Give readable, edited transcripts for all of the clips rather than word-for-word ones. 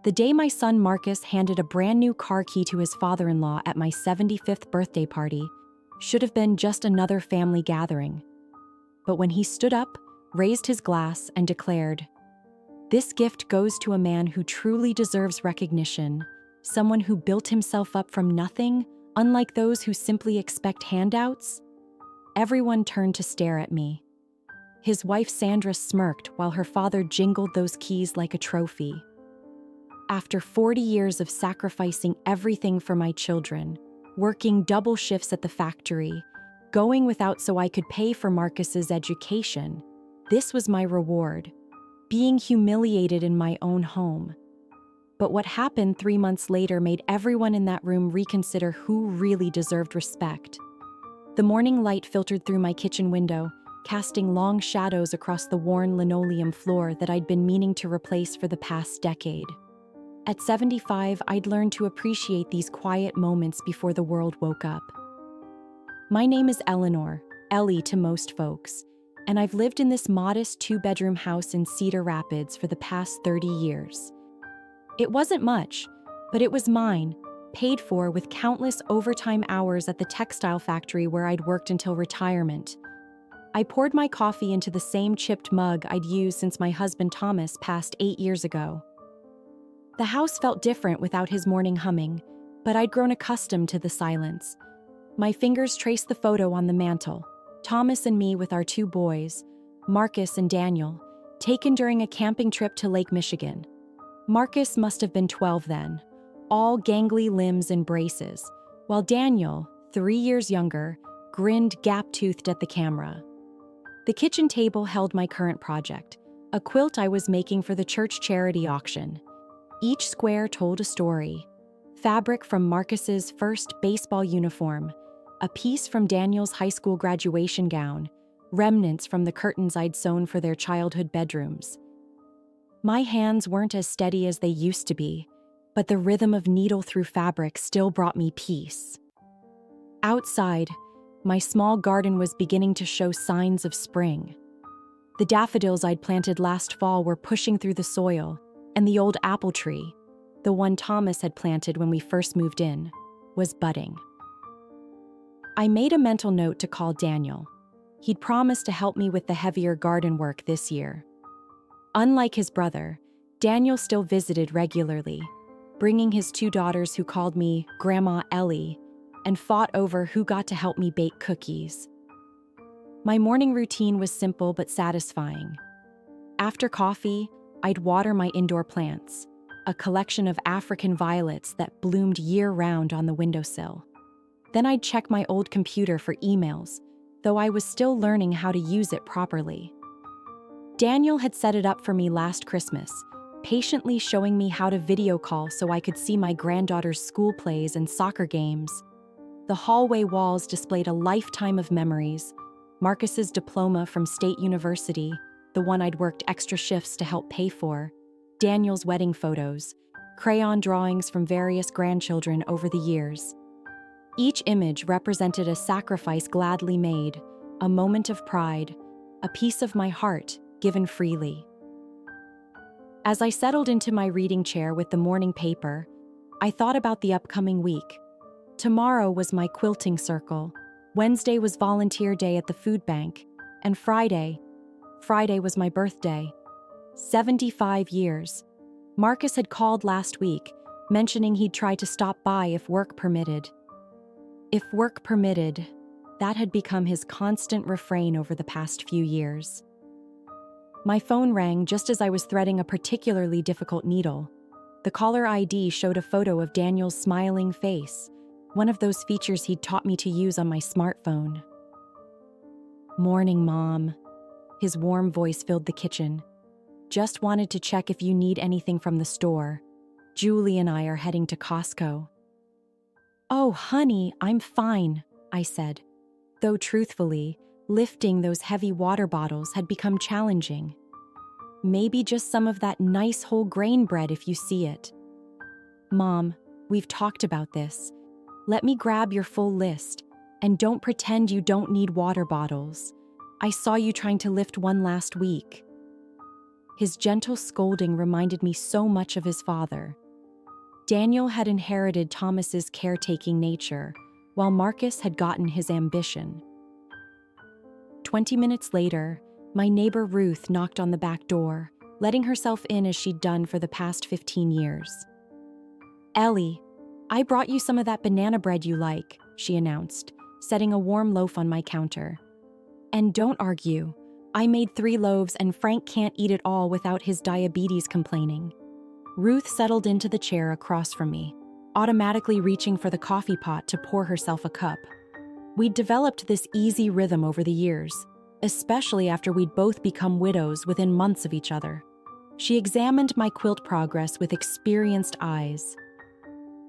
The day my son Marcus handed a brand new car key to his father-in-law at my 75th birthday party should have been just another family gathering. But when he stood up, raised his glass, and declared, "This gift goes to a man who truly deserves recognition, someone who built himself up from nothing, unlike those who simply expect handouts," everyone turned to stare at me. His wife Sandra smirked while her father jingled those keys like a trophy. After 40 years of sacrificing everything for my children, working double shifts at the factory, going without so I could pay for Marcus's education, this was my reward, being humiliated in my own home. But what happened 3 months later made everyone in that room reconsider who really deserved respect. The morning light filtered through my kitchen window, casting long shadows across the worn linoleum floor that I'd been meaning to replace for the past decade. At 75, I'd learned to appreciate these quiet moments before the world woke up. My name is Eleanor, Ellie to most folks, and I've lived in this modest 2-bedroom house in Cedar Rapids for the past 30 years. It wasn't much, but it was mine, paid for with countless overtime hours at the textile factory where I'd worked until retirement. I poured my coffee into the same chipped mug I'd used since my husband Thomas passed 8 years ago. The house felt different without his morning humming, but I'd grown accustomed to the silence. My fingers traced the photo on the mantel, Thomas and me with our 2 boys, Marcus and Daniel, taken during a camping trip to Lake Michigan. Marcus must have been 12 then, all gangly limbs and braces, while Daniel, 3 years younger, grinned gap-toothed at the camera. The kitchen table held my current project, a quilt I was making for the church charity auction. Each square told a story. Fabric from Marcus's first baseball uniform, a piece from Daniel's high school graduation gown, remnants from the curtains I'd sewn for their childhood bedrooms. My hands weren't as steady as they used to be, but the rhythm of needle through fabric still brought me peace. Outside, my small garden was beginning to show signs of spring. The daffodils I'd planted last fall were pushing through the soil, and the old apple tree, the one Thomas had planted when we first moved in, was budding. I made a mental note to call Daniel. He'd promised to help me with the heavier garden work this year. Unlike his brother, Daniel still visited regularly, bringing his 2 daughters who called me Grandma Ellie and fought over who got to help me bake cookies. My morning routine was simple but satisfying. After coffee, I'd water my indoor plants, a collection of African violets that bloomed year-round on the windowsill. Then I'd check my old computer for emails, though I was still learning how to use it properly. Daniel had set it up for me last Christmas, patiently showing me how to video call so I could see my granddaughter's school plays and soccer games. The hallway walls displayed a lifetime of memories: Marcus's diploma from State University, the one I'd worked extra shifts to help pay for, Daniel's wedding photos, crayon drawings from various grandchildren over the years. Each image represented a sacrifice gladly made, a moment of pride, a piece of my heart given freely. As I settled into my reading chair with the morning paper, I thought about the upcoming week. Tomorrow was my quilting circle, Wednesday was volunteer day at the food bank, and Friday was my birthday. 75 years. Marcus had called last week, mentioning he'd try to stop by if work permitted. If work permitted, that had become his constant refrain over the past few years. My phone rang just as I was threading a particularly difficult needle. The caller ID showed a photo of Daniel's smiling face, one of those features he'd taught me to use on my smartphone. "Morning, Mom." His warm voice filled the kitchen. "Just wanted to check if you need anything from the store. Julie and I are heading to Costco." "Oh, honey, I'm fine," I said, though truthfully, lifting those heavy water bottles had become challenging. "Maybe just some of that nice whole grain bread if you see it." "Mom, we've talked about this. Let me grab your full list, and don't pretend you don't need water bottles. I saw you trying to lift one last week." His gentle scolding reminded me so much of his father. Daniel had inherited Thomas's caretaking nature, while Marcus had gotten his ambition. 20 minutes later, my neighbor Ruth knocked on the back door, letting herself in as she'd done for the past 15 years. "Ellie, I brought you some of that banana bread you like," she announced, setting a warm loaf on my counter. "And don't argue. I made 3 loaves and Frank can't eat it all without his diabetes complaining." Ruth settled into the chair across from me, automatically reaching for the coffee pot to pour herself a cup. We'd developed this easy rhythm over the years, especially after we'd both become widows within months of each other. She examined my quilt progress with experienced eyes.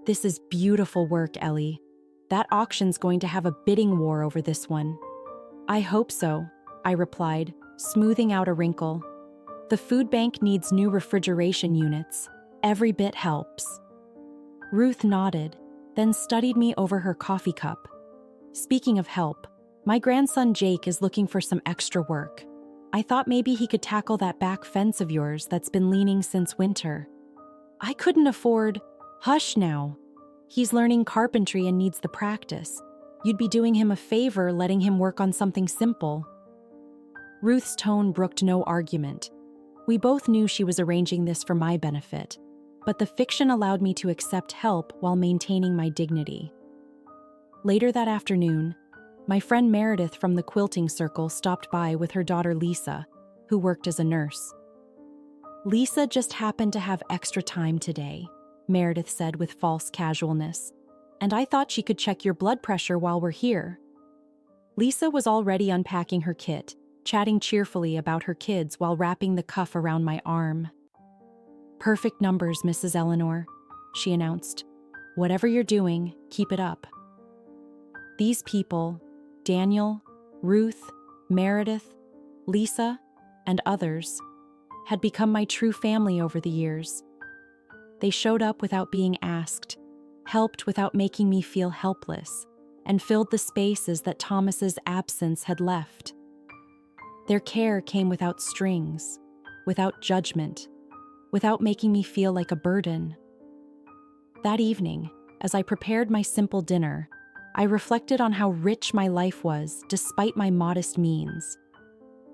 "This is beautiful work, Ellie. That auction's going to have a bidding war over this one." "I hope so," I replied, smoothing out a wrinkle. "The food bank needs new refrigeration units. Every bit helps." Ruth nodded, then studied me over her coffee cup. "Speaking of help, my grandson Jake is looking for some extra work. I thought maybe he could tackle that back fence of yours that's been leaning since winter." "I couldn't afford—" "Hush now. He's learning carpentry and needs the practice. You'd be doing him a favor letting him work on something simple." Ruth's tone brooked no argument. We both knew she was arranging this for my benefit, but the fiction allowed me to accept help while maintaining my dignity. Later that afternoon, my friend Meredith from the quilting circle stopped by with her daughter Lisa, who worked as a nurse. "Lisa just happened to have extra time today," Meredith said with false casualness, "and I thought she could check your blood pressure while we're here." Lisa was already unpacking her kit, chatting cheerfully about her kids while wrapping the cuff around my arm. "Perfect numbers, Mrs. Eleanor," she announced. "Whatever you're doing, keep it up." These people, Daniel, Ruth, Meredith, Lisa, and others, had become my true family over the years. They showed up without being asked, helped without making me feel helpless, and filled the spaces that Thomas's absence had left. Their care came without strings, without judgment, without making me feel like a burden. That evening, as I prepared my simple dinner, I reflected on how rich my life was despite my modest means.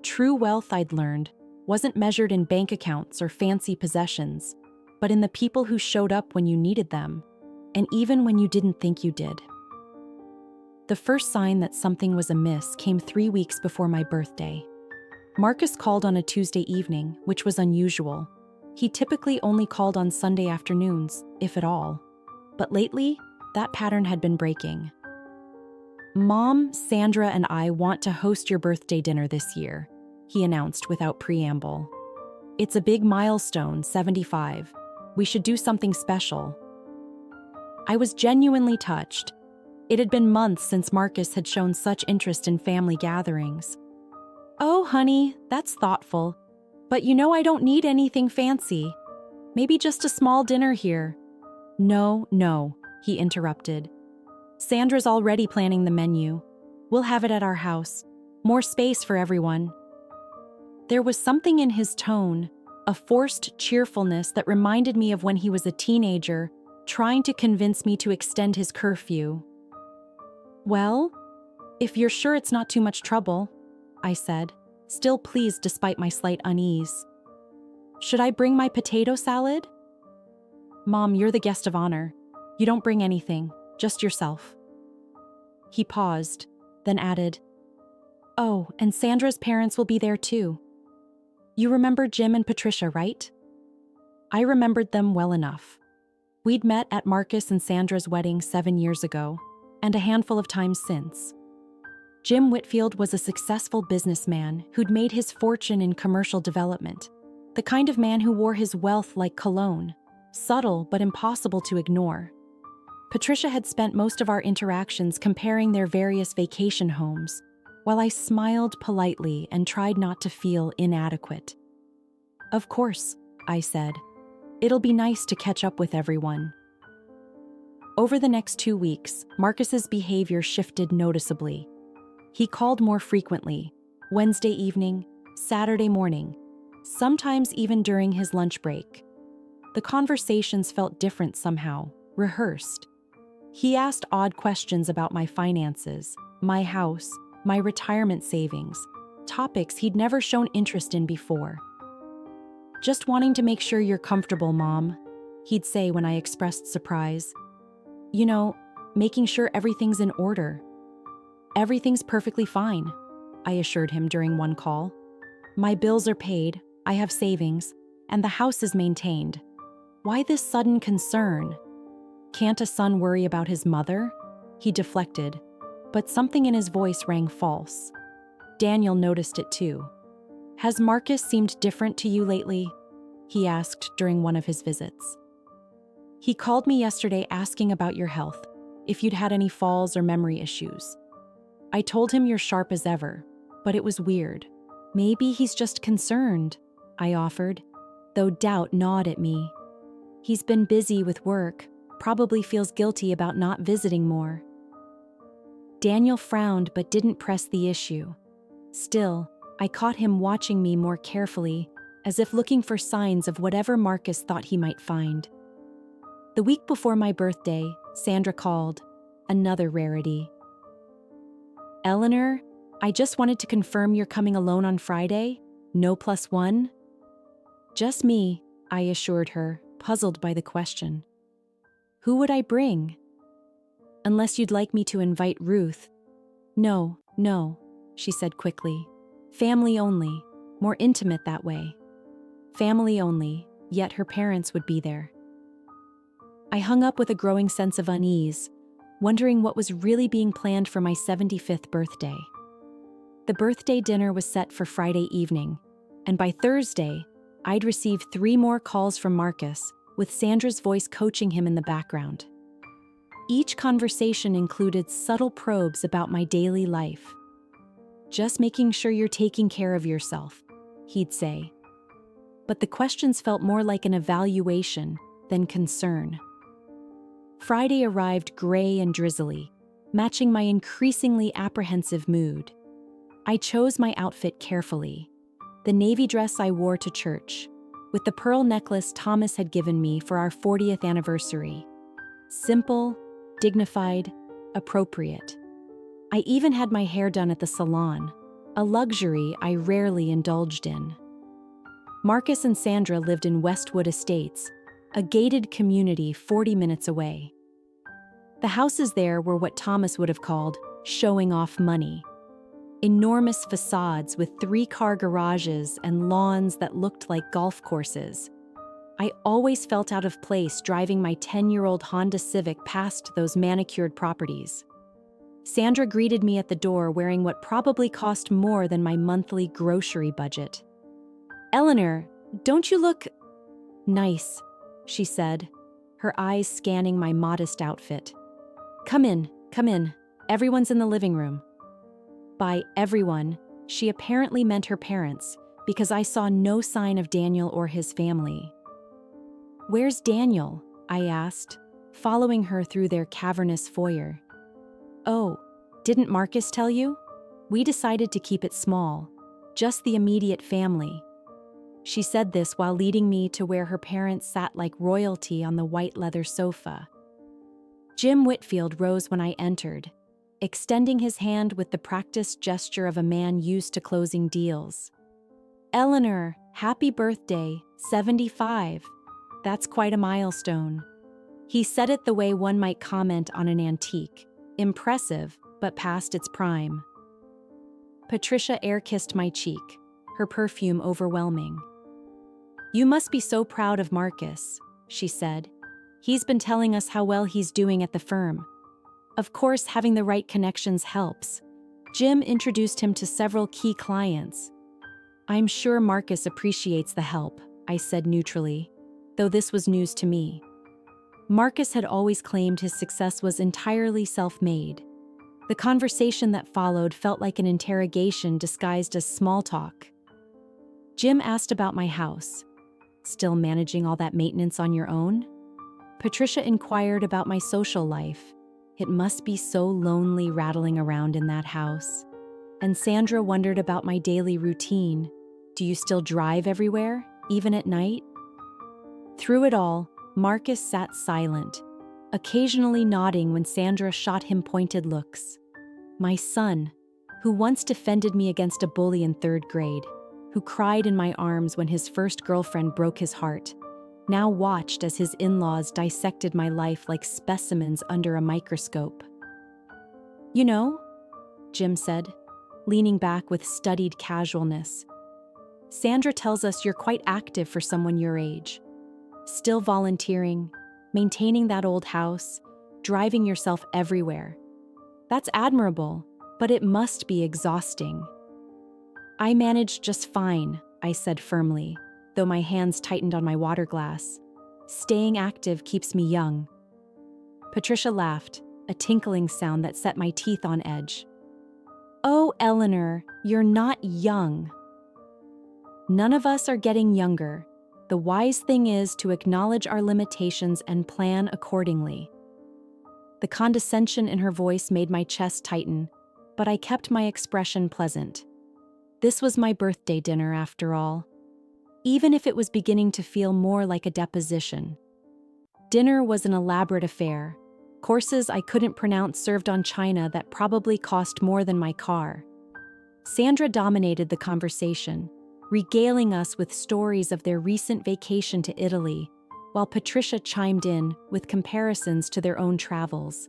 True wealth, I'd learned, wasn't measured in bank accounts or fancy possessions, but in the people who showed up when you needed them, and even when you didn't think you did. The first sign that something was amiss came 3 weeks before my birthday. Marcus called on a Tuesday evening, which was unusual. He typically only called on Sunday afternoons, if at all. But lately, that pattern had been breaking. "Mom, Sandra, and I want to host your birthday dinner this year," he announced without preamble. "It's a big milestone, 75. We should do something special." I was genuinely touched. It had been months since Marcus had shown such interest in family gatherings. "Oh, honey, that's thoughtful. But you know I don't need anything fancy. Maybe just a small dinner here." No, he interrupted. "Sandra's already planning the menu. We'll have it at our house. More space for everyone." There was something in his tone, a forced cheerfulness that reminded me of when he was a teenager, trying to convince me to extend his curfew. "Well, if you're sure it's not too much trouble," I said, still pleased despite my slight unease. "Should I bring my potato salad?" "Mom, you're the guest of honor. You don't bring anything, just yourself." He paused, then added, "Oh, and Sandra's parents will be there too. You remember Jim and Patricia, right?" I remembered them well enough. We'd met at Marcus and Sandra's wedding 7 years ago, and a handful of times since. Jim Whitfield was a successful businessman who'd made his fortune in commercial development, the kind of man who wore his wealth like cologne, subtle but impossible to ignore. Patricia had spent most of our interactions comparing their various vacation homes, while I smiled politely and tried not to feel inadequate. "Of course," I said. "It'll be nice to catch up with everyone." Over the next 2 weeks, Marcus's behavior shifted noticeably. He called more frequently, Wednesday evening, Saturday morning, sometimes even during his lunch break. The conversations felt different somehow, rehearsed. He asked odd questions about my finances, my house, my retirement savings, topics he'd never shown interest in before. "Just wanting to make sure you're comfortable, Mom," he'd say when I expressed surprise. "You know, making sure everything's in order." "Everything's perfectly fine," I assured him during one call. "My bills are paid, I have savings, and the house is maintained. Why this sudden concern?" "Can't a son worry about his mother?" He deflected, but something in his voice rang false. Daniel noticed it too. "Has Marcus seemed different to you lately?" he asked during one of his visits. "He called me yesterday asking about your health, if you'd had any falls or memory issues. I told him you're sharp as ever, but it was weird. Maybe he's just concerned," I offered, though doubt gnawed at me. "He's been busy with work, probably feels guilty about not visiting more." Daniel frowned but didn't press the issue. Still, I caught him watching me more carefully, as if looking for signs of whatever Marcus thought he might find. The week before my birthday, Sandra called, another rarity. "Eleanor, I just wanted to confirm you're coming alone on Friday? No plus one?" "Just me," I assured her, puzzled by the question. "Who would I bring?" "Unless you'd like me to invite Ruth." No, she said quickly. "Family only, more intimate that way." Family only, yet her parents would be there. I hung up with a growing sense of unease, wondering what was really being planned for my 75th birthday. The birthday dinner was set for Friday evening, and by Thursday, I'd received 3 more calls from Marcus, with Sandra's voice coaching him in the background. Each conversation included subtle probes about my daily life. "Just making sure you're taking care of yourself," he'd say. But the questions felt more like an evaluation than concern. Friday arrived gray and drizzly, matching my increasingly apprehensive mood. I chose my outfit carefully. The navy dress I wore to church, with the pearl necklace Thomas had given me for our 40th anniversary. Simple, dignified, appropriate. I even had my hair done at the salon, a luxury I rarely indulged in. Marcus and Sandra lived in Westwood Estates, a gated community 40 minutes away. The houses there were what Thomas would have called showing off money. Enormous facades with 3-car garages and lawns that looked like golf courses. I always felt out of place driving my 10-year-old Honda Civic past those manicured properties. Sandra greeted me at the door wearing what probably cost more than my monthly grocery budget. "Eleanor, don't you look nice?" she said, her eyes scanning my modest outfit. Come in, everyone's in the living room." By everyone, she apparently meant her parents, because I saw no sign of Daniel or his family. "Where's Daniel?" I asked, following her through their cavernous foyer. "Oh, didn't Marcus tell you? We decided to keep it small, just the immediate family." She said this while leading me to where her parents sat like royalty on the white leather sofa. Jim Whitfield rose when I entered, extending his hand with the practiced gesture of a man used to closing deals. "Eleanor, happy birthday, 75. That's quite a milestone." He said it the way one might comment on an antique. Impressive, but past its prime. Patricia air-kissed my cheek, her perfume overwhelming. "You must be so proud of Marcus," she said. "He's been telling us how well he's doing at the firm. Of course, having the right connections helps. Jim introduced him to several key clients." "I'm sure Marcus appreciates the help," I said neutrally, though this was news to me. Marcus had always claimed his success was entirely self-made. The conversation that followed felt like an interrogation disguised as small talk. Jim asked about my house. "Still managing all that maintenance on your own?" Patricia inquired about my social life. It must be so lonely rattling around in that house. And Sandra wondered about my daily routine. Do you still drive everywhere, even at night? Through it all, Marcus sat silent, occasionally nodding when Sandra shot him pointed looks. My son, who once defended me against a bully in 3rd grade, who cried in my arms when his first girlfriend broke his heart, now watched as his in-laws dissected my life like specimens under a microscope. You know, Jim said, leaning back with studied casualness, Sandra tells us you're quite active for someone your age. Still volunteering, maintaining that old house, driving yourself everywhere. That's admirable, but it must be exhausting. I manage just fine, I said firmly, though my hands tightened on my water glass. Staying active keeps me young. Patricia laughed, a tinkling sound that set my teeth on edge. Oh, Eleanor, you're not young. None of us are getting younger. The wise thing is to acknowledge our limitations and plan accordingly. The condescension in her voice made my chest tighten, but I kept my expression pleasant. This was my birthday dinner, after all, even if it was beginning to feel more like a deposition. Dinner was an elaborate affair, courses I couldn't pronounce served on china that probably cost more than my car. Sandra dominated the conversation, regaling us with stories of their recent vacation to Italy, while Patricia chimed in with comparisons to their own travels.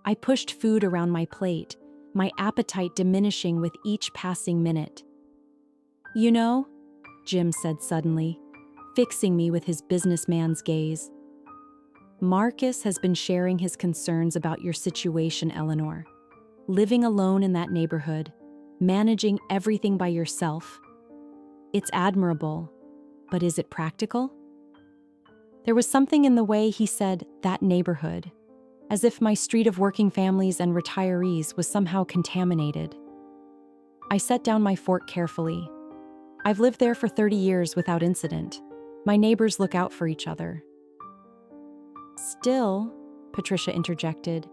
I pushed food around my plate, my appetite diminishing with each passing minute. You know, Jim said suddenly, fixing me with his businessman's gaze, Marcus has been sharing his concerns about your situation, Eleanor. Living alone in that neighborhood, managing everything by yourself. It's admirable, but is it practical? There was something in the way he said that neighborhood, as if my street of working families and retirees was somehow contaminated. I set down my fork carefully. I've lived there for 30 years without incident. My neighbors look out for each other. Still, Patricia interjected,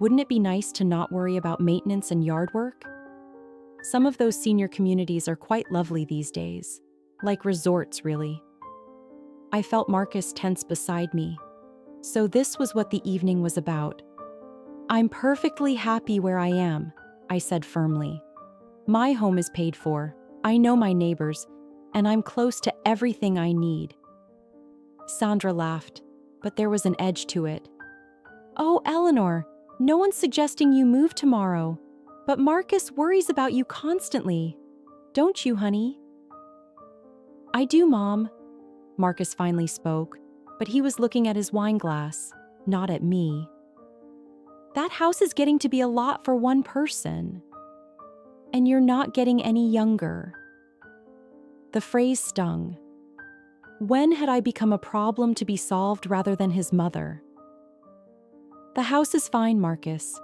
wouldn't it be nice to not worry about maintenance and yard work? Some of those senior communities are quite lovely these days, like resorts, really. I felt Marcus tense beside me. So this was what the evening was about. I'm perfectly happy where I am, I said firmly. My home is paid for, I know my neighbors, and I'm close to everything I need. Sandra laughed, but there was an edge to it. Oh, Eleanor, no one's suggesting you move tomorrow, but Marcus worries about you constantly. Don't you, honey? I do, Mom. Marcus finally spoke, but he was looking at his wine glass, not at me. That house is getting to be a lot for one person. And you're not getting any younger. The phrase stung. When had I become a problem to be solved rather than his mother? The house is fine, Marcus.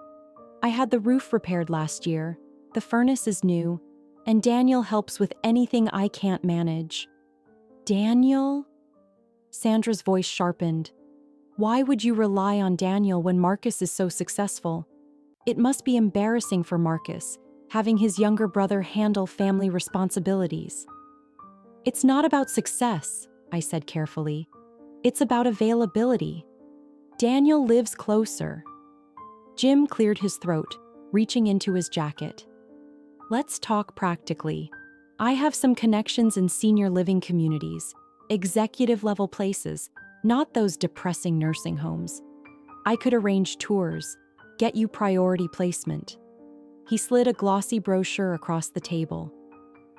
I had the roof repaired last year, the furnace is new, and Daniel helps with anything I can't manage. Daniel? Sandra's voice sharpened. Why would you rely on Daniel when Marcus is so successful? It must be embarrassing for Marcus, having his younger brother handle family responsibilities. It's not about success, I said carefully. It's about availability. Daniel lives closer. Jim cleared his throat, reaching into his jacket. Let's talk practically. I have some connections in senior living communities, executive-level places, not those depressing nursing homes. I could arrange tours, get you priority placement. He slid a glossy brochure across the table.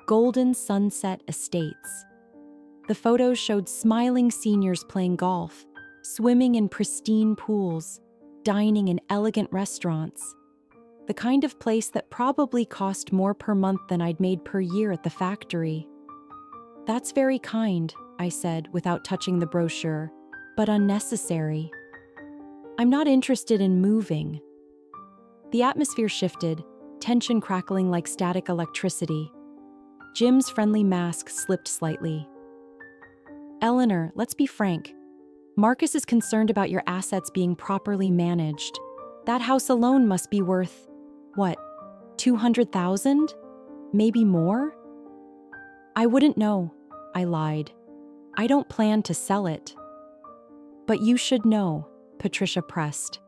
Golden Sunset Estates. The photos showed smiling seniors playing golf, swimming in pristine pools, dining in elegant restaurants. The kind of place that probably cost more per month than I'd made per year at the factory. That's very kind, I said without touching the brochure, but unnecessary. I'm not interested in moving. The atmosphere shifted, tension crackling like static electricity. Jim's friendly mask slipped slightly. Eleanor, let's be frank. Marcus is concerned about your assets being properly managed. That house alone must be worth, what, $200,000? Maybe more? I wouldn't know, I lied. I don't plan to sell it. But you should know, Patricia pressed.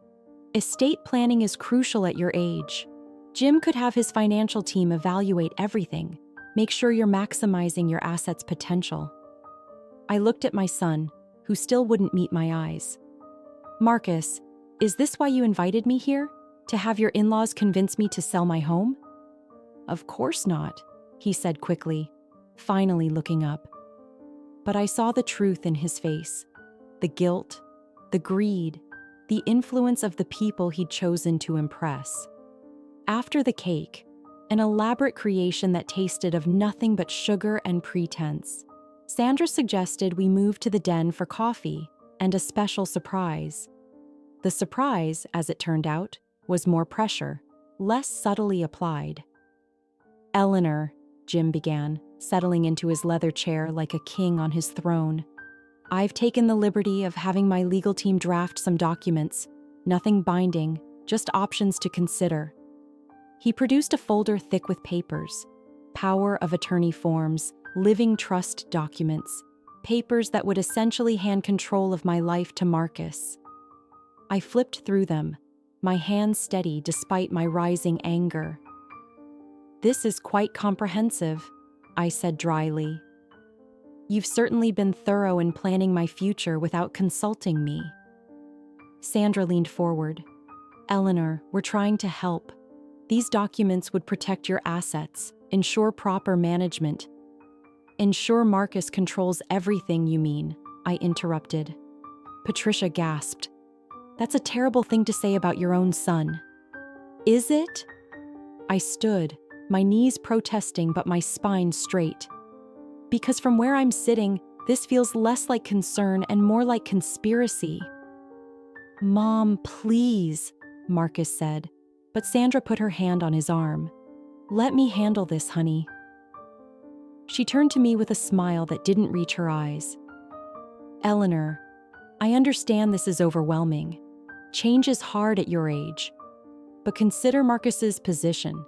Estate planning is crucial at your age. Jim could have his financial team evaluate everything, make sure you're maximizing your assets' potential. I looked at my son, who still wouldn't meet my eyes. Marcus, is this why you invited me here? To have your in-laws convince me to sell my home? Of course not, he said quickly, finally looking up. But I saw the truth in his face. The guilt, the greed, the influence of the people he'd chosen to impress. After the cake, an elaborate creation that tasted of nothing but sugar and pretense, Sandra suggested we move to the den for coffee and a special surprise. The surprise, as it turned out, was more pressure, less subtly applied. Eleanor, Jim began, settling into his leather chair like a king on his throne. I've taken the liberty of having my legal team draft some documents, nothing binding, just options to consider. He produced a folder thick with papers, power of attorney forms, living trust documents, papers that would essentially hand control of my life to Marcus. I flipped through them, my hands steady despite my rising anger. This is quite comprehensive, I said dryly. You've certainly been thorough in planning my future without consulting me. Sandra leaned forward. Eleanor, we're trying to help. These documents would protect your assets, ensure proper management. Ensure Marcus controls everything, you mean, I interrupted. Patricia gasped. That's a terrible thing to say about your own son. Is it? I stood, my knees protesting but my spine straight. Because from where I'm sitting, this feels less like concern and more like conspiracy. Mom, please, Marcus said, but Sandra put her hand on his arm. Let me handle this, honey. She turned to me with a smile that didn't reach her eyes. Eleanor, I understand this is overwhelming. Change is hard at your age. But consider Marcus's position.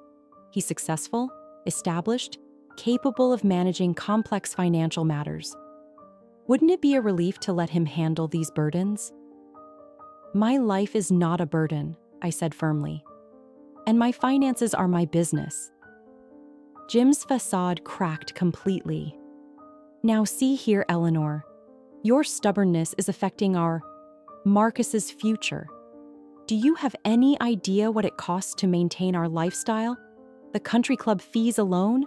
He's successful, established, capable of managing complex financial matters. Wouldn't it be a relief to let him handle these burdens? My life is not a burden, I said firmly. And my finances are my business. Jim's facade cracked completely. Now see here, Eleanor. Your stubbornness is affecting Marcus's future. Do you have any idea what it costs to maintain our lifestyle? The country club fees alone?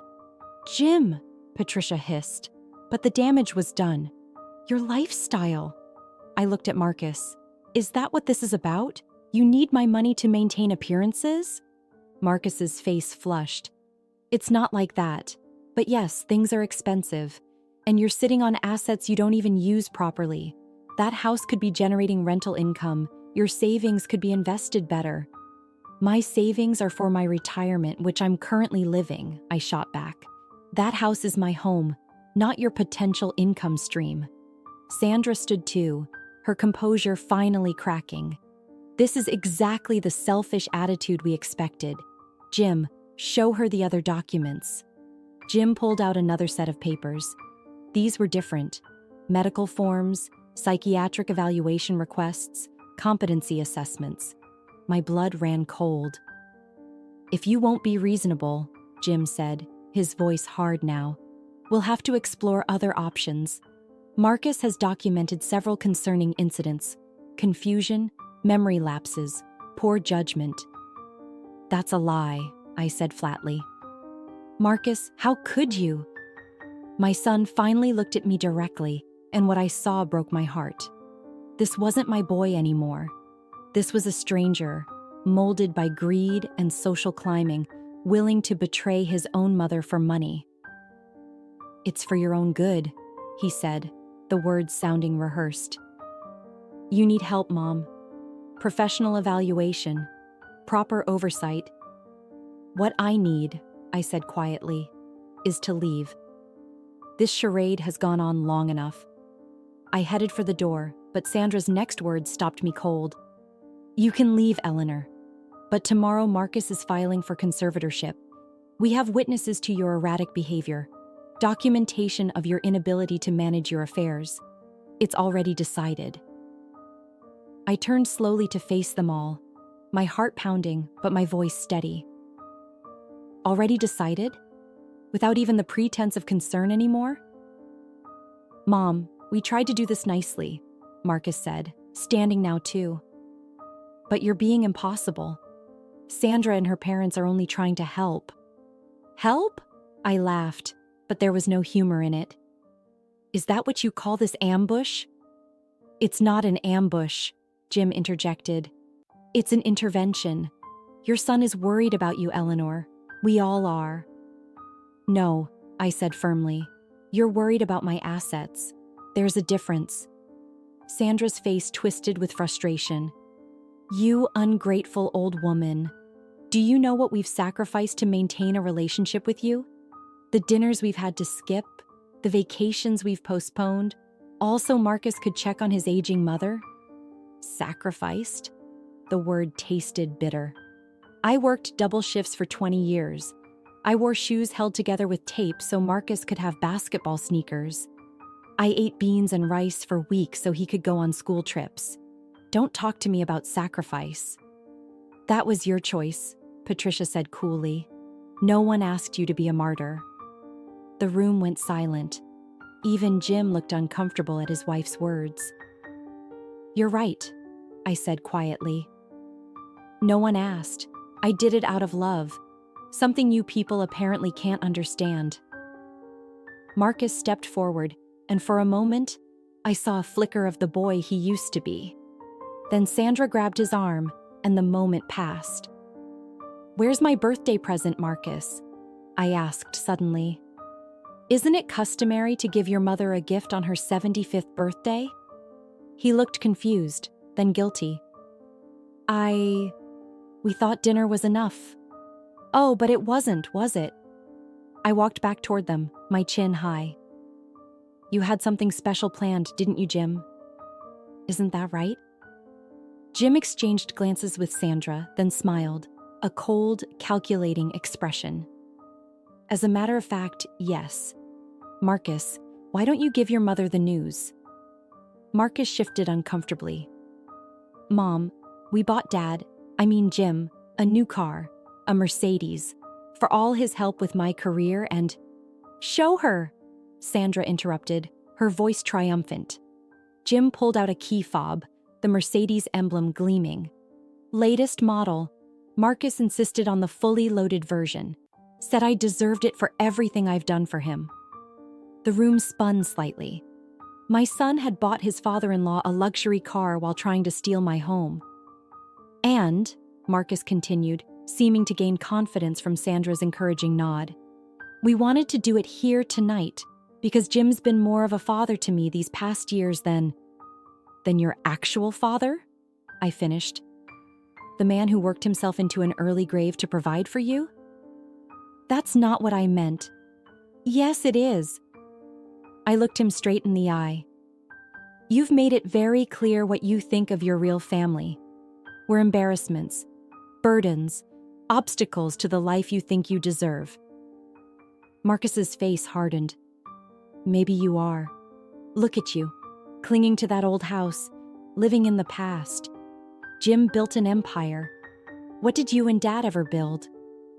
Jim, Patricia hissed, but the damage was done. Your lifestyle. I looked at Marcus. Is that what this is about? You need my money to maintain appearances? Marcus's face flushed. It's not like that. But yes, things are expensive. And you're sitting on assets you don't even use properly. That house could be generating rental income. Your savings could be invested better. My savings are for my retirement, which I'm currently living, I shot back. That house is my home, not your potential income stream. Sandra stood too, her composure finally cracking. This is exactly the selfish attitude we expected. Jim, show her the other documents. Jim pulled out another set of papers. These were different. Medical forms, psychiatric evaluation requests, competency assessments. My blood ran cold. If you won't be reasonable, Jim said, his voice hard now, we'll have to explore other options. Marcus has documented several concerning incidents: confusion, memory lapses, poor judgment. That's a lie, I said flatly. Marcus, how could you? My son finally looked at me directly, and what I saw broke my heart. This wasn't my boy anymore. This was a stranger, molded by greed and social climbing, willing to betray his own mother for money. It's for your own good, he said, the words sounding rehearsed. You need help, Mom. Professional evaluation, proper oversight. What I need, I said quietly, is to leave. This charade has gone on long enough. I headed for the door, but Sandra's next words stopped me cold. You can leave, Eleanor. But tomorrow Marcus is filing for conservatorship. We have witnesses to your erratic behavior. Documentation of your inability to manage your affairs. It's already decided. I turned slowly to face them all, my heart pounding, but my voice steady. Already decided? Without even the pretense of concern anymore? Mom, we tried to do this nicely, Marcus said, standing now too. But you're being impossible. Sandra and her parents are only trying to help. Help? I laughed, but there was no humor in it. Is that what you call this ambush? It's not an ambush, Jim interjected. It's an intervention. Your son is worried about you, Eleanor. We all are. No, I said firmly. You're worried about my assets. There's a difference. Sandra's face twisted with frustration. You ungrateful old woman. Do you know what we've sacrificed to maintain a relationship with you? The dinners we've had to skip, the vacations we've postponed, all so Marcus could check on his aging mother? Sacrificed? The word tasted bitter. I worked double shifts for 20 years. I wore shoes held together with tape so Marcus could have basketball sneakers. I ate beans and rice for weeks so he could go on school trips. Don't talk to me about sacrifice. That was your choice, Patricia said coolly. No one asked you to be a martyr. The room went silent. Even Jim looked uncomfortable at his wife's words. You're right, I said quietly. No one asked. I did it out of love, something you people apparently can't understand. Marcus stepped forward, and for a moment, I saw a flicker of the boy he used to be. Then Sandra grabbed his arm, and the moment passed. Where's my birthday present, Marcus? I asked suddenly. Isn't it customary to give your mother a gift on her 75th birthday? He looked confused, then guilty. We thought dinner was enough. Oh, but it wasn't, was it? I walked back toward them, my chin high. You had something special planned, didn't you, Jim? Isn't that right? Jim exchanged glances with Sandra, then smiled, a cold, calculating expression. As a matter of fact, yes. Marcus, why don't you give your mother the news? Marcus shifted uncomfortably. Mom, we bought Jim, a new car, a Mercedes, for all his help with my career and— Show her, Sandra interrupted, her voice triumphant. Jim pulled out a key fob, the Mercedes emblem gleaming. Latest model. Marcus insisted on the fully loaded version, said I deserved it for everything I've done for him. The room spun slightly. My son had bought his father-in-law a luxury car while trying to steal my home. And, Marcus continued, seeming to gain confidence from Sandra's encouraging nod, we wanted to do it here tonight because Jim's been more of a father to me these past years than your actual father? I finished. The man who worked himself into an early grave to provide for you? That's not what I meant. Yes, it is. I looked him straight in the eye. You've made it very clear what you think of your real family. We're embarrassments, burdens, obstacles to the life you think you deserve. Marcus's face hardened. Maybe you are. Look at you, clinging to that old house, living in the past. Jim built an empire. What did you and Dad ever build?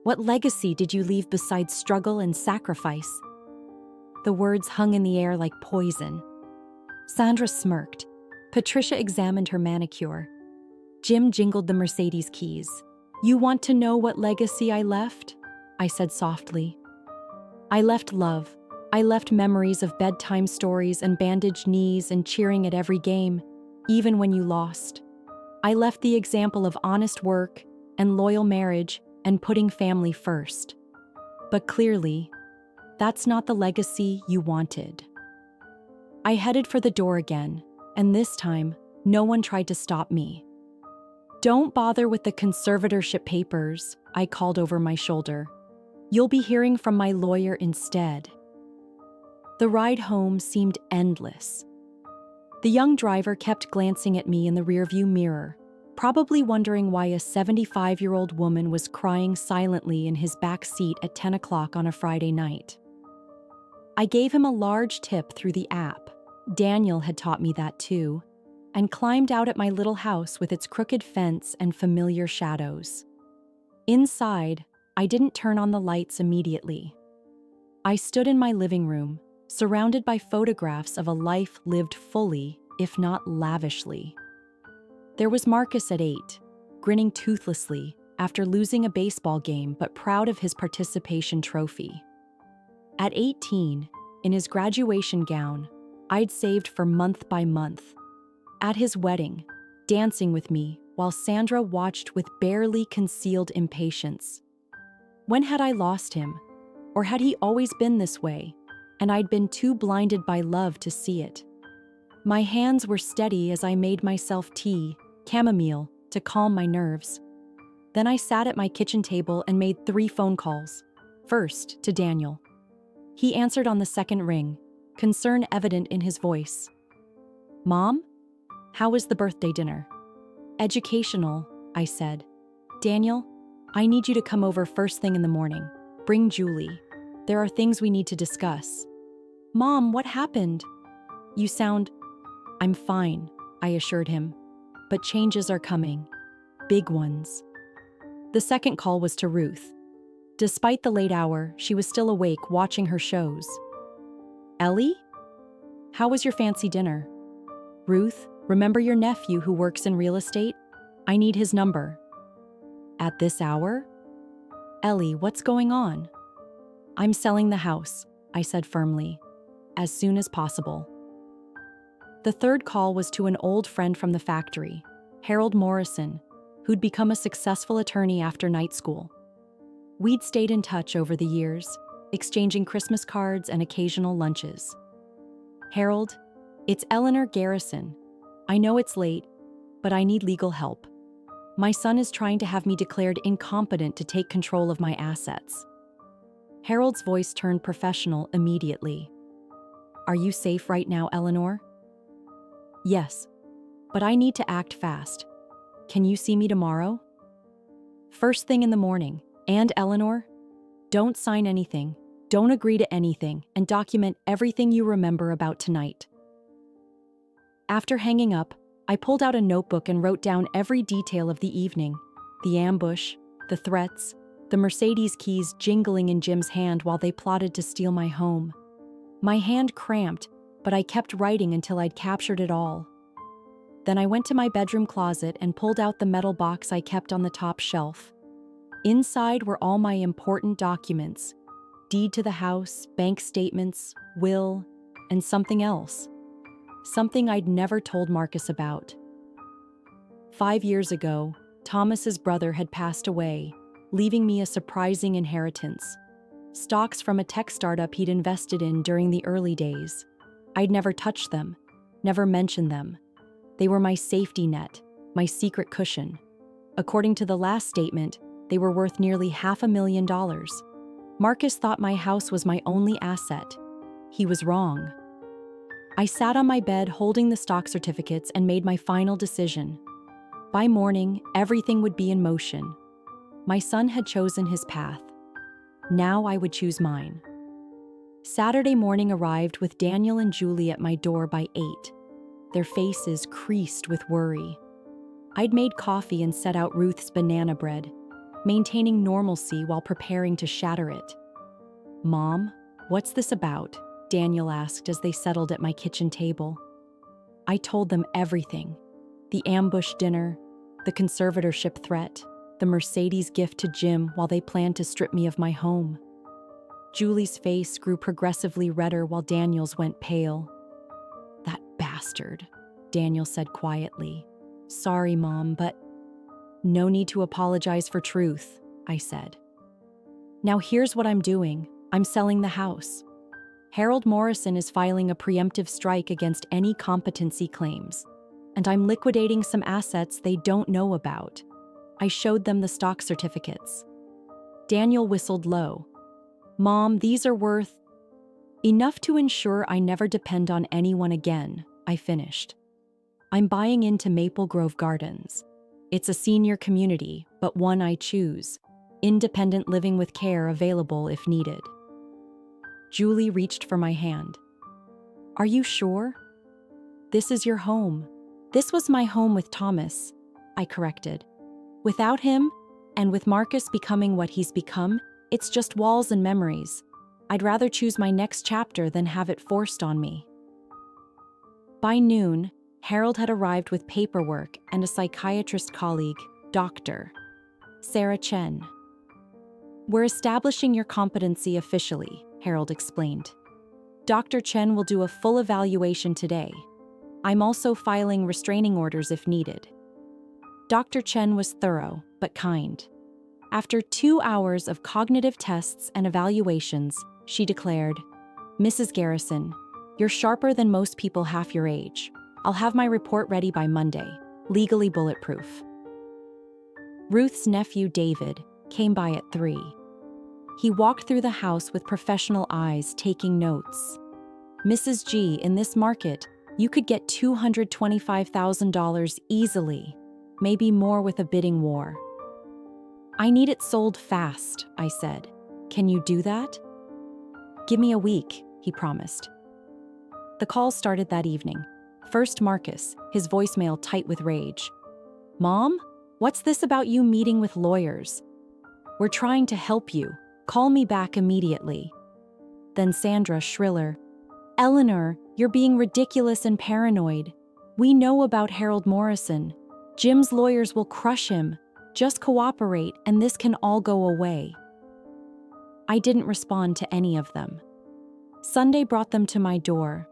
What legacy did you leave besides struggle and sacrifice? The words hung in the air like poison. Sandra smirked. Patricia examined her manicure. Jim jingled the Mercedes keys. You want to know what legacy I left? I said softly. I left love. I left memories of bedtime stories and bandaged knees and cheering at every game, even when you lost. I left the example of honest work and loyal marriage and putting family first. But clearly, that's not the legacy you wanted. I headed for the door again, and this time, no one tried to stop me. Don't bother with the conservatorship papers, I called over my shoulder. You'll be hearing from my lawyer instead. The ride home seemed endless. The young driver kept glancing at me in the rearview mirror, probably wondering why a 75-year-old woman was crying silently in his back seat at 10 o'clock on a Friday night. I gave him a large tip through the app. Daniel had taught me that too, and climbed out at my little house with its crooked fence and familiar shadows. Inside, I didn't turn on the lights immediately. I stood in my living room, surrounded by photographs of a life lived fully, if not lavishly. There was Marcus at 8, grinning toothlessly after losing a baseball game but proud of his participation trophy. At 18, in his graduation gown, I'd saved for month by month. At his wedding, dancing with me while Sandra watched with barely concealed impatience. When had I lost him? Or had he always been this way, and I'd been too blinded by love to see it? My hands were steady as I made myself tea, chamomile, to calm my nerves. Then I sat at my kitchen table and made 3 phone calls. First, to Daniel. He answered on the second ring, concern evident in his voice. "Mom? How was the birthday dinner?" "Educational," I said. "Daniel, I need you to come over first thing in the morning. Bring Julie. There are things we need to discuss." "Mom, what happened?" "You sound—" "I'm fine," I assured him. "But changes are coming. Big ones." The second call was to Ruth. Despite the late hour, she was still awake watching her shows. "Ellie? How was your fancy dinner?" "Ruth, remember your nephew who works in real estate? I need his number." "At this hour?" "Ellie, what's going on?" "I'm selling the house," I said firmly. "As soon as possible." The third call was to an old friend from the factory, Harold Morrison, who'd become a successful attorney after night school. We'd stayed in touch over the years, exchanging Christmas cards and occasional lunches. "Harold, it's Eleanor Garrison. I know it's late, but I need legal help. My son is trying to have me declared incompetent to take control of my assets." Harold's voice turned professional immediately. "Are you safe right now, Eleanor?" "Yes, but I need to act fast. Can you see me tomorrow?" "First thing in the morning. And Eleanor, don't sign anything, don't agree to anything, and document everything you remember about tonight." After hanging up, I pulled out a notebook and wrote down every detail of the evening: the ambush, the threats, the Mercedes keys jingling in Jim's hand while they plotted to steal my home. My hand cramped, but I kept writing until I'd captured it all. Then I went to my bedroom closet and pulled out the metal box I kept on the top shelf. Inside were all my important documents: deed to the house, bank statements, will, and something else. Something I'd never told Marcus about. 5 years ago, Thomas's brother had passed away, leaving me a surprising inheritance: stocks from a tech startup he'd invested in during the early days. I'd never touched them, never mentioned them. They were my safety net, my secret cushion. According to the last statement, they were worth nearly $500,000. Marcus thought my house was my only asset. He was wrong. I sat on my bed holding the stock certificates and made my final decision. By morning, everything would be in motion. My son had chosen his path. Now I would choose mine. Saturday morning arrived with Daniel and Julie at my door by 8. Their faces creased with worry. I'd made coffee and set out Ruth's banana bread, maintaining normalcy while preparing to shatter it. "Mom, what's this about?" Daniel asked as they settled at my kitchen table. I told them everything: the ambush dinner, the conservatorship threat, the Mercedes gift to Jim while they planned to strip me of my home. Julie's face grew progressively redder while Daniel's went pale. "That bastard," Daniel said quietly. "Sorry, Mom, but—" "No need to apologize for truth," I said. "Now here's what I'm doing. I'm selling the house. Harold Morrison is filing a preemptive strike against any competency claims, and I'm liquidating some assets they don't know about." I showed them the stock certificates. Daniel whistled low. "Mom, these are worth—" "Enough to ensure I never depend on anyone again," I finished. "I'm buying into Maple Grove Gardens. It's a senior community, but one I choose. Independent living with care available if needed." Julie reached for my hand. Are you sure? This is your home. This was my home with Thomas, I corrected. Without him, and with Marcus becoming what he's become, it's just walls and memories. I'd rather choose my next chapter than have it forced on me. By noon, Harold had arrived with paperwork and a psychiatrist colleague, Dr. Sarah Chen. We're establishing your competency officially, Harold explained. Dr. Chen will do a full evaluation today. I'm also filing restraining orders if needed. Dr. Chen was thorough, but kind. After 2 hours of cognitive tests and evaluations, she declared, Mrs. Garrison, you're sharper than most people half your age. I'll have my report ready by Monday, legally bulletproof. Ruth's nephew, David, came by at 3. He walked through the house with professional eyes, taking notes. Mrs. G, in this market, you could get $225,000 easily, maybe more with a bidding war. I need it sold fast, I said. Can you do that? Give me a week, he promised. The call started that evening. First Marcus, his voicemail tight with rage. Mom, what's this about you meeting with lawyers? We're trying to help you. Call me back immediately. Then Sandra, shriller. Eleanor, you're being ridiculous and paranoid. We know about Harold Morrison. Jim's lawyers will crush him. Just cooperate and this can all go away. I didn't respond to any of them. Sunday brought them to my door.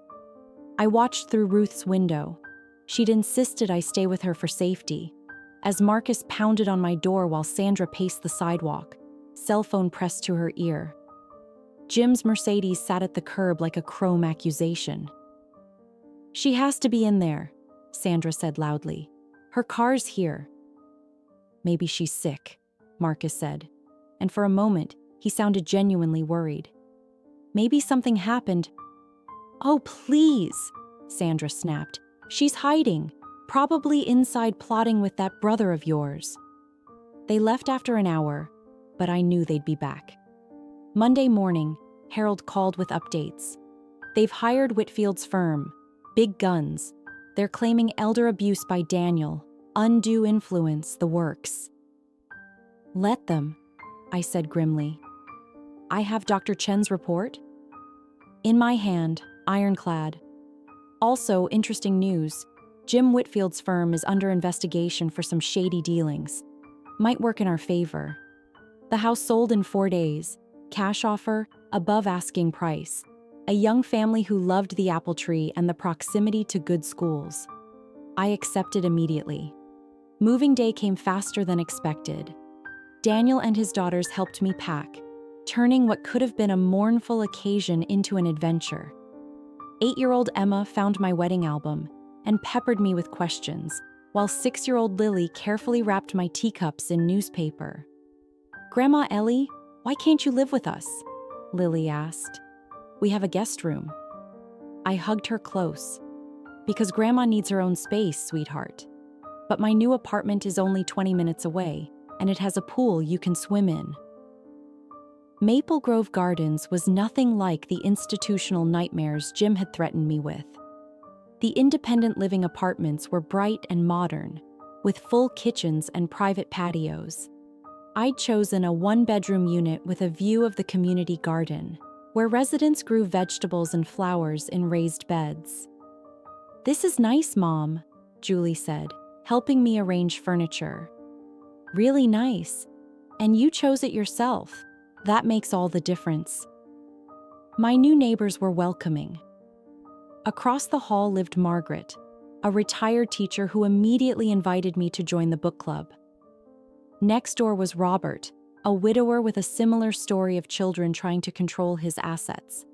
I watched through Ruth's window. She'd insisted I stay with her for safety. As Marcus pounded on my door while Sandra paced the sidewalk, cell phone pressed to her ear. Jim's Mercedes sat at the curb like a chrome accusation. She has to be in there, Sandra said loudly. Her car's here. Maybe she's sick, Marcus said, and for a moment, he sounded genuinely worried. Maybe something happened. Oh, please, Sandra snapped. She's hiding, probably inside plotting with that brother of yours. They left after an hour, but I knew they'd be back. Monday morning, Harold called with updates. They've hired Whitfield's firm, big guns. They're claiming elder abuse by Daniel, undue influence, the works. Let them, I said grimly. I have Dr. Chen's report? In my hand, ironclad. Also, interesting news. Jim Whitfield's firm is under investigation for some shady dealings. Might work in our favor. The house sold in 4 days. Cash offer, above asking price. A young family who loved the apple tree and the proximity to good schools. I accepted immediately. Moving day came faster than expected. Daniel and his daughters helped me pack, turning what could have been a mournful occasion into an adventure. 8-year-old Emma found my wedding album and peppered me with questions, while 6-year-old Lily carefully wrapped my teacups in newspaper. Grandma Ellie, why can't you live with us? Lily asked. We have a guest room. I hugged her close. Because Grandma needs her own space, sweetheart. But my new apartment is only 20 minutes away, and it has a pool you can swim in. Maple Grove Gardens was nothing like the institutional nightmares Jim had threatened me with. The independent living apartments were bright and modern, with full kitchens and private patios. I'd chosen a 1-bedroom unit with a view of the community garden, where residents grew vegetables and flowers in raised beds. This is nice, Mom, Julie said, helping me arrange furniture. Really nice. And you chose it yourself. That makes all the difference. My new neighbors were welcoming. Across the hall lived Margaret, a retired teacher who immediately invited me to join the book club. Next door was Robert, a widower with a similar story of children trying to control his assets.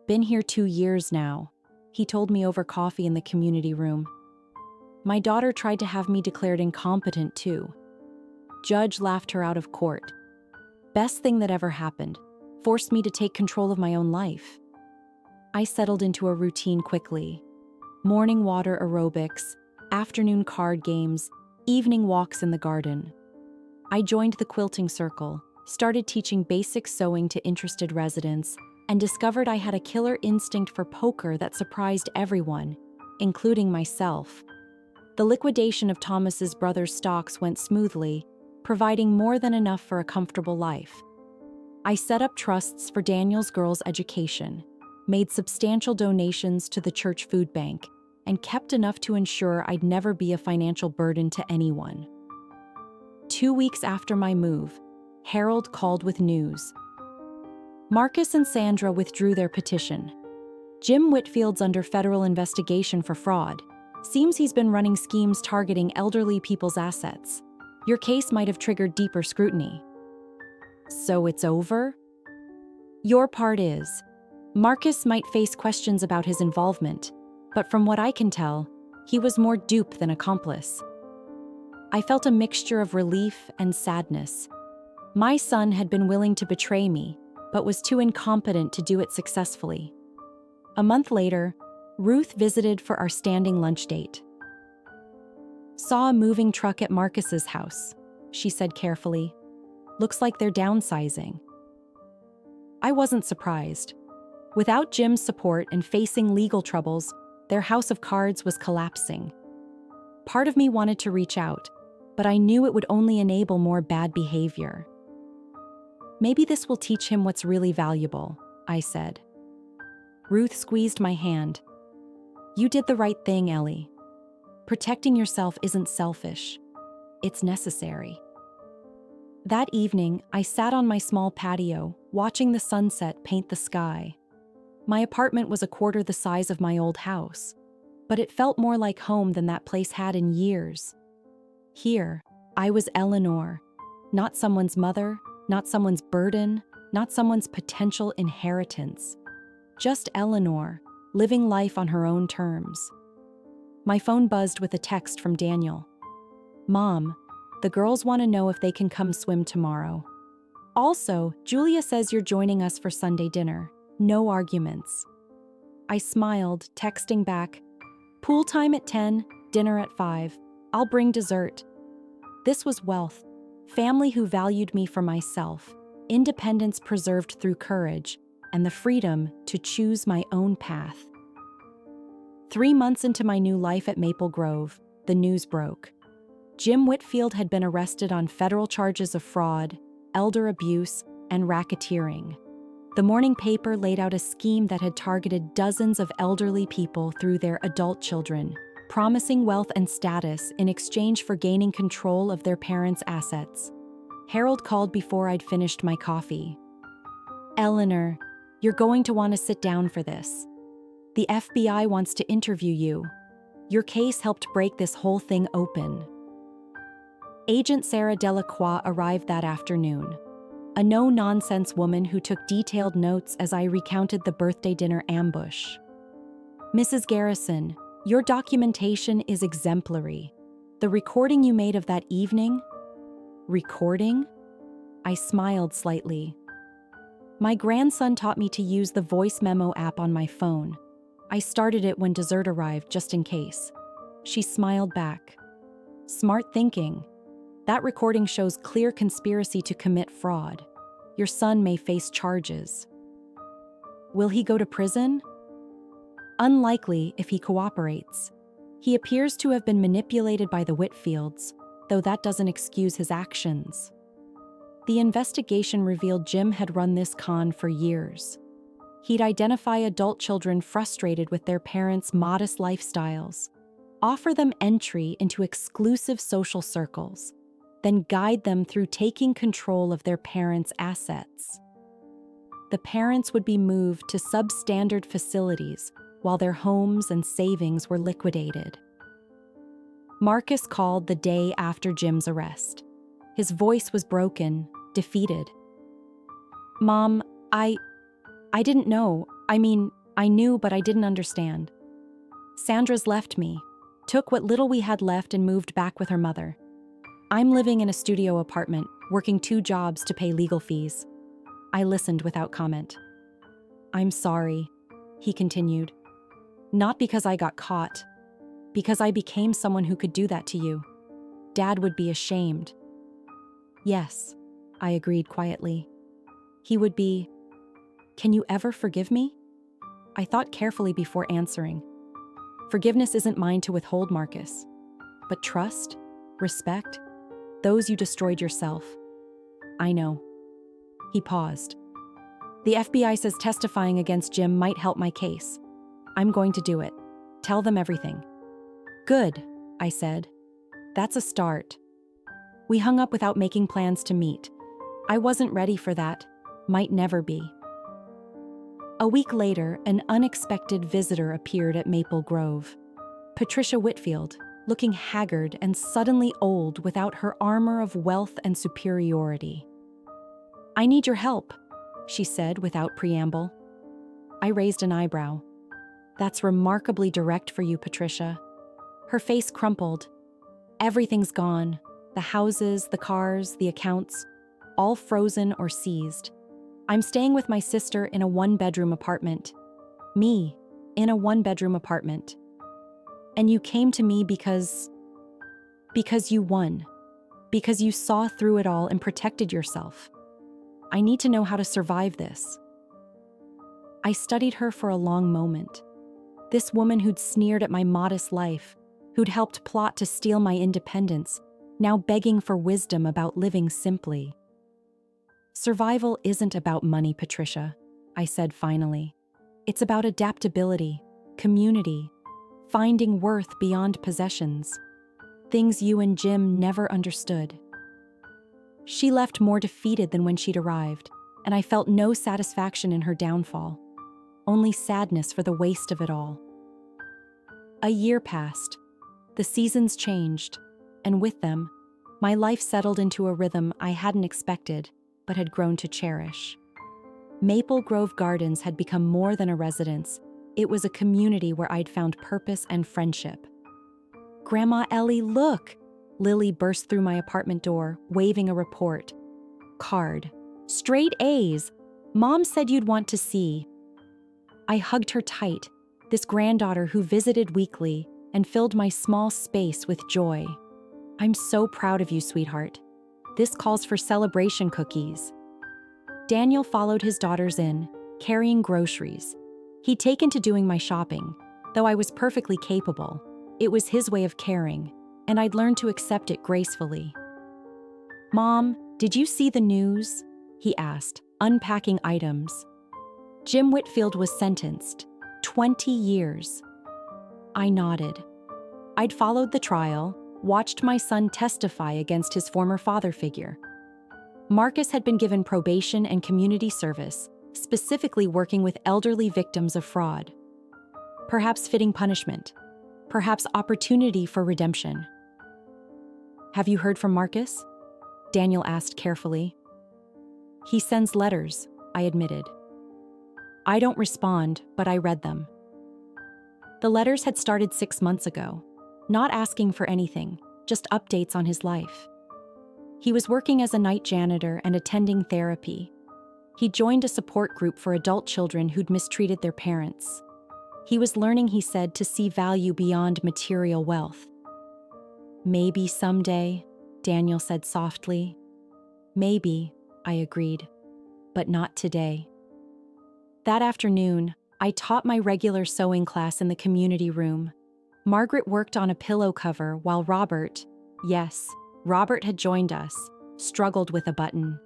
Been here 2 years now, he told me over coffee in the community room. My daughter tried to have me declared incompetent too. Judge laughed her out of court. Best thing that ever happened, forced me to take control of my own life. I settled into a routine quickly. Morning water aerobics, afternoon card games, evening walks in the garden. I joined the quilting circle, started teaching basic sewing to interested residents, and discovered I had a killer instinct for poker that surprised everyone, including myself. The liquidation of Thomas's brother's stocks went smoothly, providing more than enough for a comfortable life. I set up trusts for Daniel's girls' education, made substantial donations to the church food bank, and kept enough to ensure I'd never be a financial burden to anyone. 2 weeks after my move, Harold called with news. Marcus and Sandra withdrew their petition. Jim Whitfield's under federal investigation for fraud. Seems he's been running schemes targeting elderly people's assets. Your case might have triggered deeper scrutiny. So it's over? Your part is. Marcus might face questions about his involvement, but from what I can tell, he was more dupe than accomplice. I felt a mixture of relief and sadness. My son had been willing to betray me, but was too incompetent to do it successfully. A month later, Ruth visited for our standing lunch date. Saw a moving truck at Marcus's house, she said carefully. Looks like they're downsizing. I wasn't surprised. Without Jim's support and facing legal troubles, their house of cards was collapsing. Part of me wanted to reach out, but I knew it would only enable more bad behavior. Maybe this will teach him what's really valuable, I said. Ruth squeezed my hand. You did the right thing, Ellie. Protecting yourself isn't selfish. It's necessary. That evening, I sat on my small patio, watching the sunset paint the sky. My apartment was a quarter the size of my old house, but it felt more like home than that place had in years. Here, I was Eleanor, not someone's mother, not someone's burden, not someone's potential inheritance. Just Eleanor, living life on her own terms. My phone buzzed with a text from Daniel. Mom, the girls want to know if they can come swim tomorrow. Also, Julia says you're joining us for Sunday dinner. No arguments. I smiled, texting back, pool time at 10, dinner at 5. I'll bring dessert. This was wealth, family who valued me for myself, independence preserved through courage, and the freedom to choose my own path. 3 months into my new life at Maple Grove, the news broke. Jim Whitfield had been arrested on federal charges of fraud, elder abuse, and racketeering. The morning paper laid out a scheme that had targeted dozens of elderly people through their adult children, promising wealth and status in exchange for gaining control of their parents' assets. Harold called before I'd finished my coffee. Eleanor, you're going to want to sit down for this. The FBI wants to interview you. Your case helped break this whole thing open. Agent Sarah Delacroix arrived that afternoon, a no-nonsense woman who took detailed notes as I recounted the birthday dinner ambush. Mrs. Garrison, your documentation is exemplary. The recording you made of that evening? Recording? I smiled slightly. My grandson taught me to use the voice memo app on my phone. I started it when dessert arrived, just in case. She smiled back. Smart thinking. That recording shows clear conspiracy to commit fraud. Your son may face charges. Will he go to prison? Unlikely if he cooperates. He appears to have been manipulated by the Whitfields, though that doesn't excuse his actions. The investigation revealed Jim had run this con for years. He'd identify adult children frustrated with their parents' modest lifestyles, offer them entry into exclusive social circles, then guide them through taking control of their parents' assets. The parents would be moved to substandard facilities while their homes and savings were liquidated. Marcus called the day after Jim's arrest. His voice was broken, defeated. Mom, I didn't know. I mean, I knew, but I didn't understand. Sandra's left me, took what little we had left and moved back with her mother. I'm living in a studio apartment, working 2 jobs to pay legal fees. I listened without comment. I'm sorry, he continued. Not because I got caught, because I became someone who could do that to you. Dad would be ashamed. Yes, I agreed quietly. He would be. Can you ever forgive me? I thought carefully before answering. Forgiveness isn't mine to withhold, Marcus. But trust, respect, those you destroyed yourself. I know. He paused. The FBI says testifying against Jim might help my case. I'm going to do it. Tell them everything. Good, I said. That's a start. We hung up without making plans to meet. I wasn't ready for that. Might never be. A week later, an unexpected visitor appeared at Maple Grove. Patricia Whitfield, looking haggard and suddenly old without her armor of wealth and superiority. I need your help, she said without preamble. I raised an eyebrow. That's remarkably direct for you, Patricia. Her face crumpled. Everything's gone. The houses, the cars, the accounts, all frozen or seized. I'm staying with my sister in a one-bedroom apartment. Me, in a one-bedroom apartment. And you came to me because you won. Because you saw through it all and protected yourself. I need to know how to survive this. I studied her for a long moment. This woman who'd sneered at my modest life, who'd helped plot to steal my independence, now begging for wisdom about living simply. Survival isn't about money, Patricia, I said finally. It's about adaptability, community, finding worth beyond possessions. Things you and Jim never understood. She left more defeated than when she'd arrived, and I felt no satisfaction in her downfall, only sadness for the waste of it all. A year passed. The seasons changed, and with them, my life settled into a rhythm I hadn't expected, but had grown to cherish. Maple Grove Gardens had become more than a residence. It was a community where I'd found purpose and friendship. Grandma Ellie, look! Lily burst through my apartment door, waving a report. Card. Straight A's. Mom said you'd want to see. I hugged her tight, this granddaughter who visited weekly and filled my small space with joy. I'm so proud of you, sweetheart. This calls for celebration cookies. Daniel followed his daughters in, carrying groceries. He'd taken to doing my shopping, though I was perfectly capable. It was his way of caring, and I'd learned to accept it gracefully. Mom, did you see the news? He asked, unpacking items. Jim Whitfield was sentenced. 20 years. I nodded. I'd followed the trial, watched my son testify against his former father figure. Marcus had been given probation and community service, specifically working with elderly victims of fraud. Perhaps fitting punishment. Perhaps opportunity for redemption. Have you heard from Marcus? Daniel asked carefully. He sends letters, I admitted. I don't respond, but I read them. The letters had started 6 months ago, not asking for anything, just updates on his life. He was working as a night janitor and attending therapy. He joined a support group for adult children who'd mistreated their parents. He was learning, he said, to see value beyond material wealth. Maybe someday, Daniel said softly. Maybe, I agreed, but not today. That afternoon, I taught my regular sewing class in the community room. Margaret worked on a pillow cover while Robert, yes, Robert had joined us, struggled with a button.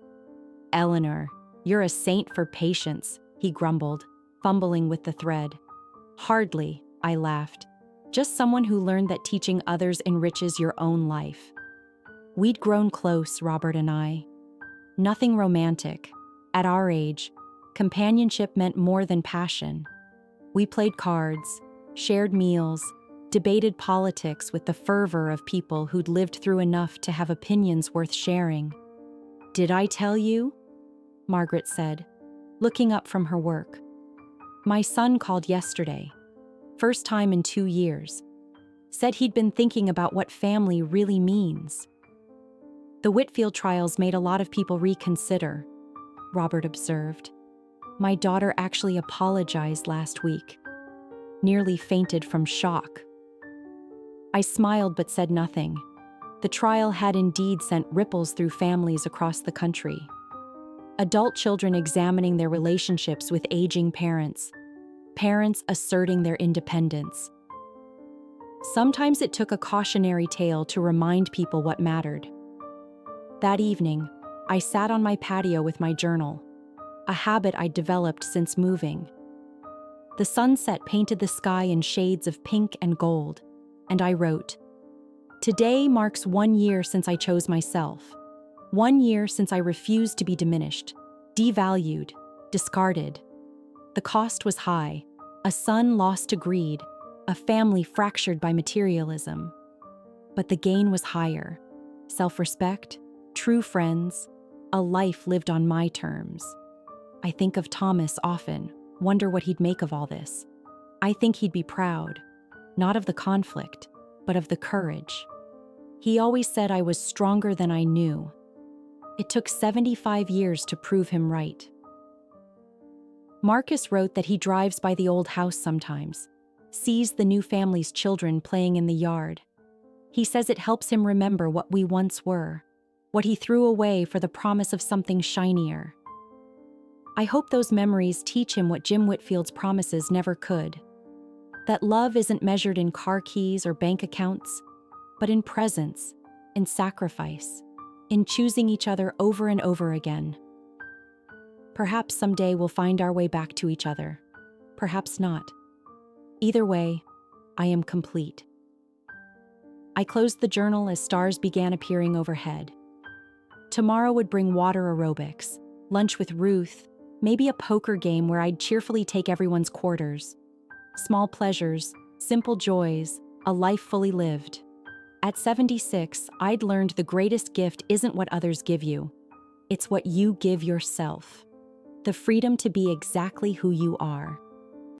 Eleanor, you're a saint for patience, he grumbled, fumbling with the thread. Hardly, I laughed. Just someone who learned that teaching others enriches your own life. We'd grown close, Robert and I. Nothing romantic. At our age, companionship meant more than passion. We played cards, shared meals, debated politics with the fervor of people who'd lived through enough to have opinions worth sharing. Did I tell you? Margaret said, looking up from her work. My son called yesterday, first time in 2 years. Said he'd been thinking about what family really means. The Whitfield trials made a lot of people reconsider, Robert observed. My daughter actually apologized last week. Nearly fainted from shock. I smiled but said nothing. The trial had indeed sent ripples through families across the country. Adult children examining their relationships with aging parents. Parents asserting their independence. Sometimes it took a cautionary tale to remind people what mattered. That evening, I sat on my patio with my journal, a habit I'd developed since moving. The sunset painted the sky in shades of pink and gold, and I wrote, "Today marks 1 year since I chose myself. 1 year since I refused to be diminished, devalued, discarded. The cost was high, a son lost to greed, a family fractured by materialism. But the gain was higher, self-respect, true friends, a life lived on my terms. I think of Thomas often, wonder what he'd make of all this. I think he'd be proud, not of the conflict, but of the courage. He always said I was stronger than I knew. It took 75 years to prove him right." Marcus wrote that he drives by the old house sometimes, sees the new family's children playing in the yard. He says it helps him remember what we once were, what he threw away for the promise of something shinier. I hope those memories teach him what Jim Whitfield's promises never could. That love isn't measured in car keys or bank accounts, but in presence, in sacrifice, in choosing each other over and over again. Perhaps someday we'll find our way back to each other. Perhaps not. Either way, I am complete. I closed the journal as stars began appearing overhead. Tomorrow would bring water aerobics, lunch with Ruth, maybe a poker game where I'd cheerfully take everyone's quarters. Small pleasures, simple joys, a life fully lived. At 76, I'd learned the greatest gift isn't what others give you. It's what you give yourself. The freedom to be exactly who you are.